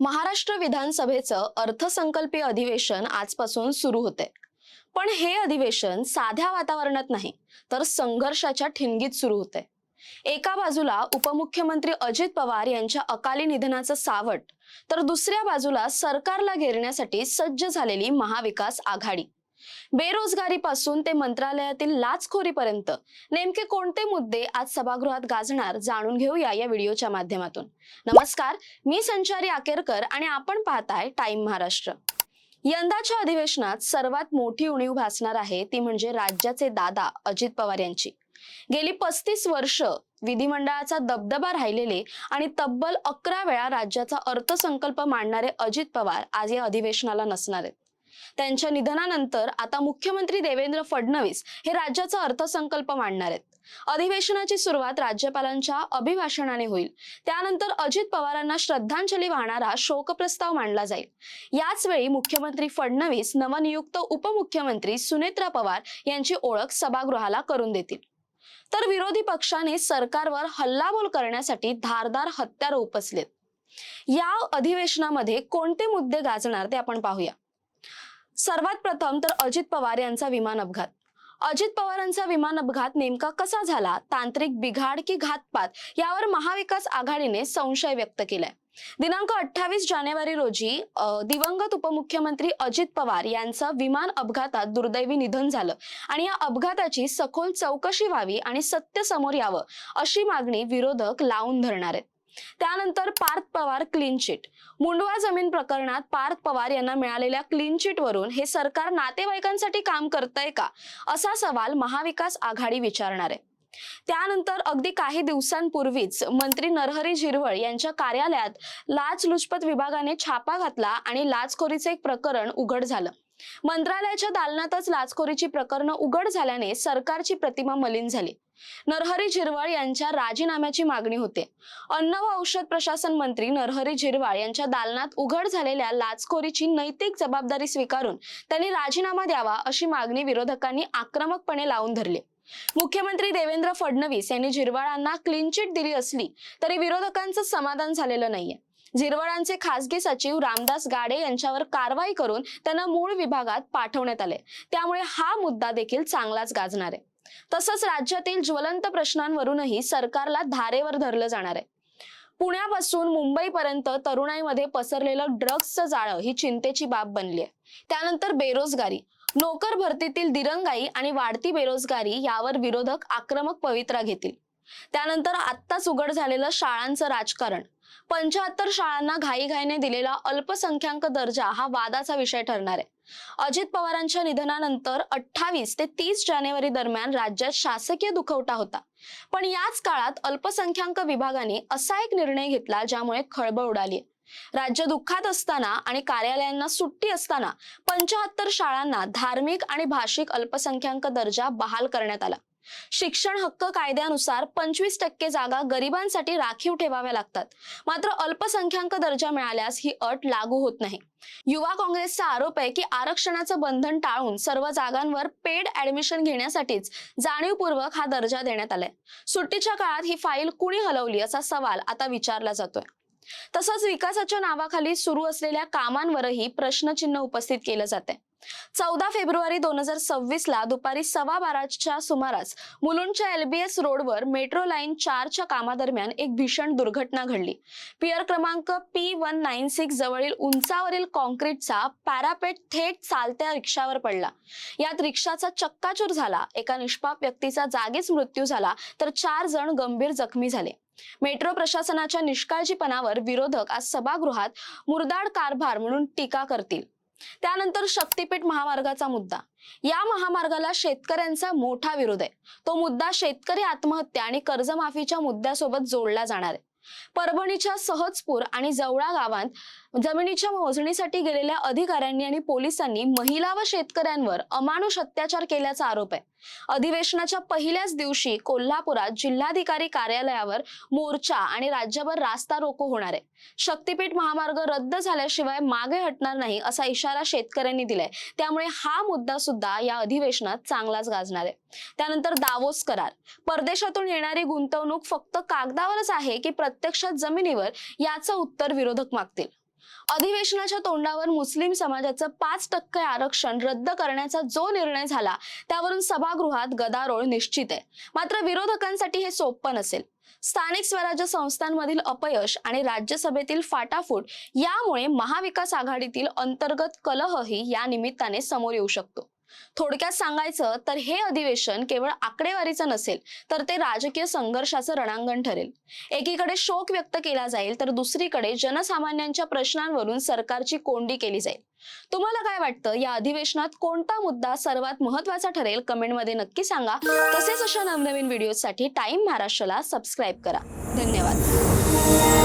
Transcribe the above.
महाराष्ट्र विधानसभेचं अर्थसंकल्पीय अधिवेशन आजपासून सुरू होते। पण हे अधिवेशन साध्या वातावरणात नाही, तर संघर्षाच्या ठिणगीत सुरू होते। एका बाजूला उपमुख्यमंत्री अजित पवार यांच्या अकाली निधनाचं सावट, तर दुसऱ्या बाजूला सरकारला घेरण्यासाठी सज्ज झालेली महाविकास आघाडी। बेरोजगारीपासून ते मंत्रालयातील लाचखोरीपर्यंत नेमके कोणते मुद्दे आज सभागृहात गाजणार जाणून घेऊया या व्हिडिओच्या माध्यमातून। नमस्कार, मी संचारी आकेरकर आणि आपण पाहताय टाइम महाराष्ट्र। यंदाच्या अधिवेशनात सर्वात मोठी उणीव भासणार आहे ती म्हणजे राज्याचे दादा अजित पवार यांची। गेली 35 वर्ष विधिमंडळाचा दबदबा राहिलेले आणि तब्बल 11 वेळा राज्याचा अर्थसंकल्प मांडणारे अजित पवार आज या अधिवेशनाला नसणार आहेत। त्यांच्या निधनानंतर आता मुख्यमंत्री देवेंद्र फडणवीस हे राज्याचा अर्थसंकल्प मांडणार आहेत। अधिवेशनाची सुरुवात राज्यपालांच्या अभिभाषणाने होईल। त्यानंतर अजित पवारांना श्रद्धांजली वाहणारा शोकप्रस्ताव मांडला जाईल। याच वेळी मुख्यमंत्री फडणवीस नवनियुक्त उपमुख्यमंत्री सुनेत्रा पवार यांची ओळख सभागृहाला करून देतील। तर विरोधी पक्षाने सरकारवर हल्लाबोल करण्यासाठी धारदार हत्यारं उपसलेत। या अधिवेशनामध्ये कोणते मुद्दे गाजणार ते आपण पाहूया। सर्वात प्रथम तर अजित पवार यांचा विमान अपघात। अजित पवारांचा विमान अपघात नेमका कसा झाला, तांत्रिक बिघाड की घातपात, यावर महाविकास आघाडीने संशय व्यक्त केलाय। दिनांक 28 जानेवारी रोजी दिवंगत उपमुख्यमंत्री अजित पवार यांचं विमान अपघातात दुर्दैवी निधन झालं आणि या अपघाताची सखोल चौकशी व्हावी आणि सत्य समोर यावं अशी मागणी विरोधक लावून धरणार आहेत। त्यानंतर पार्थ पवार क्लीन चिट। मुंडवा जमीन प्रकरणात पार्थ पवार यांना मिळालेल्या क्लीन चिट वरून हे सरकार नातेवाईकांसाठी काम करतंय का, असा सवाल महाविकास आघाडी विचारणार आहे। त्यानंतर अगदी काही दिवसांपूर्वीच मंत्री नरहरी झिरवळ यांच्या कार्यालयात लाचलुचपत विभागाने छापा घातला आणि लाचखोरीचे एक प्रकरण उघड झालं। मंत्रालयाच्या दालनातच लाचखोरीची प्रकरणं उघड झाल्याने सरकारची प्रतिमा मलिन झाली। नरहरी झिरवळ यांच्या राजीनाम्याची मागणी होते। अन्न व औषध प्रशासन मंत्री नरहरी झिरवळ यांच्या दालनात उघड झालेल्या लाचखोरीची नैतिक जबाबदारी स्वीकारून त्यांनी राजीनामा द्यावा अशी मागणी विरोधकांनी आक्रमकपणे लावून धरली। मुख्यमंत्री देवेंद्र फडणवीस यांनी झिरवळांना क्लीन चिट दिली असली तरी विरोधकांचं समाधान झालेलं नाहीये। झिरवळांचे खासगी सचिव रामदास गाडे यांच्यावर कारवाई करून त्यांना मूळ विभागात पाठवण्यात आले। त्यामुळे हा मुद्दा देखील चांगलाच गाजणार आहे। तसंच राज्यातील ज्वलंत प्रश्नांवरूनही सरकारला धारेवर धरलं जाणार आहे। पुण्यापासून मुंबईपर्यंत तरुणाईमध्ये पसरलेलं ड्रग्सचं जाळं ही चिंतेची बाब बनली आहे। त्यानंतर बेरोजगारी, नोकर भरतीतील दिरंगाई आणि वाढती बेरोजगारी यावर विरोधक आक्रमक पवित्रा घेतील। त्यानंतर आत्ताच उघड झालेलं शाळांचं राजकारण। 75 शाळांना घाईघाईने दिलेला अल्पसंख्याक दर्जा हा वादाचा विषय ठरणार आहे। अजित पवारांच्या निधनानंतर 28 ते 30 जानेवारी दरम्यान राज्यात शासकीय दुखवटा होता। पण याच काळात अल्पसंख्याक विभागाने असा एक निर्णय घेतला ज्यामुळे खळबळ उडाली। राज्य दुःखात असताना आणि कार्यालयांना सुट्टी असताना 75 शाळांना धार्मिक आणि भाषिक अल्पसंख्याक दर्जा बहाल करण्यात आला। शिक्षण हक्क कायद्यानुसार 25% जागा गरिबांसाठी राखीव ठेवाव्या लागतात, मात्र अल्पसंख्याक दर्जा मिळाल्यास ही अट लागू होत नाही। युवा काँग्रेसचा आरोप आहे की आरक्षणाचं बंधन टाळून सर्व जागांवर पेड ऍडमिशन घेण्यासाठीच जाणीवपूर्वक हा दर्जा देण्यात आलाय। सुट्टीच्या काळात ही फाईल कुणी हलवली असा सवाल आता विचारला जातोय। तसंच विकासाच्या नावाखाली सुरू असलेल्या कामांवरही प्रश्नचिन्ह उपस्थित केलं जाते। 14 फेब्रुवारी 2026 ला दुपारी 12:15च्या सुमारास मुलुंडच्या LBS रोडवर मेट्रो लाईन 4च्या कामादरम्यान एक भीषण दुर्घटना घडली। पियर क्रमांक P196 जवळील उंचावरील कॉन्क्रीटचा पॅरापेट थेट चालत्या रिक्षावर पडला। यात रिक्षाचा चक्काचूर झाला, एका निष्पाप व्यक्तीचा जागीच मृत्यू झाला, तर 4 जण गंभीर जखमी झाले। मेट्रो प्रशासनाच्या निष्काळजीपणावर विरोधक आज सभागृहात मुरदाड कारभार म्हणून टीका करतील। त्यानंतर शक्तीपीठ महामार्गाचा मुद्दा। या महामार्गाला शेतकऱ्यांचा मोठा विरोध आहे। तो मुद्दा शेतकरी आत्महत्या आणि कर्जमाफीच्या मुद्द्यासोबत जोडला जाणार आहे। परभणीच्या सहजपूर आणि जवळा गावात जमिनीच्या मोजणीसाठी गेलेल्या अधिकाऱ्यांनी आणि पोलिसांनी महिला व शेतकऱ्यांवर अमानुष अत्याचार केल्याचा आरोप आहे। अधिवेशनाच्या पहिल्याच दिवशी कोल्हापुरात जिल्हाधिकारी कार्यालयावर मोर्चा आणि राज्यभर रास्ता रोको होणार आहे। शक्तीपीठ महामार्ग रद्द झाल्याशिवाय मागे हटणार नाही असा इशारा शेतकऱ्यांनी दिलाय। त्यामुळे हा मुद्दा सुद्धा या अधिवेशनात चांगलाच गाजणार आहे। त्यानंतर दावोस करार। परदेशातून येणारी गुंतवणूक फक्त कागदावरच आहे की प्रत्यक्षात जमिनीवर, याचं उत्तर विरोधक मागतील। अधिवेशनाच्या तोंडावर मुस्लिम समाजाचं 5% आरक्षण रद्द करण्याचा जो निर्णय झाला त्यावरून सभागृहात गदारोळ निश्चित आहे. मात्र विरोधकांसाठी हे सोपं नसेल. स्थानिक स्वराज्य संस्थांमधील अपयश आणि राज्यसभेतील फाटाफूट यामुळे महाविकास आघाडीतील अंतर्गत कलहही या निमित्ताने समोर येऊ शकतो. थोडक्यात सांगायचं तर हे अधिवेशन केवळ आकडेवारीचं नसेल तर ते राजकीय संघर्षाचं रणांगण ठरेल. एकीकडे शोक व्यक्त केला जाईल तर दुसरीकडे जनसामान्यांच्या प्रश्नांवरून सरकारची कोंडी केली जाईल. तुम्हाला काय वाटतं, या अधिवेशनात कोणता मुद्दा सर्वात महत्त्वाचा ठरेल? कमेंटमध्ये नक्की सांगा. तसेच अशा नवनवीन व्हिडिओसाठी टाइम महाराष्ट्राला सबस्क्राईब करा. धन्यवाद.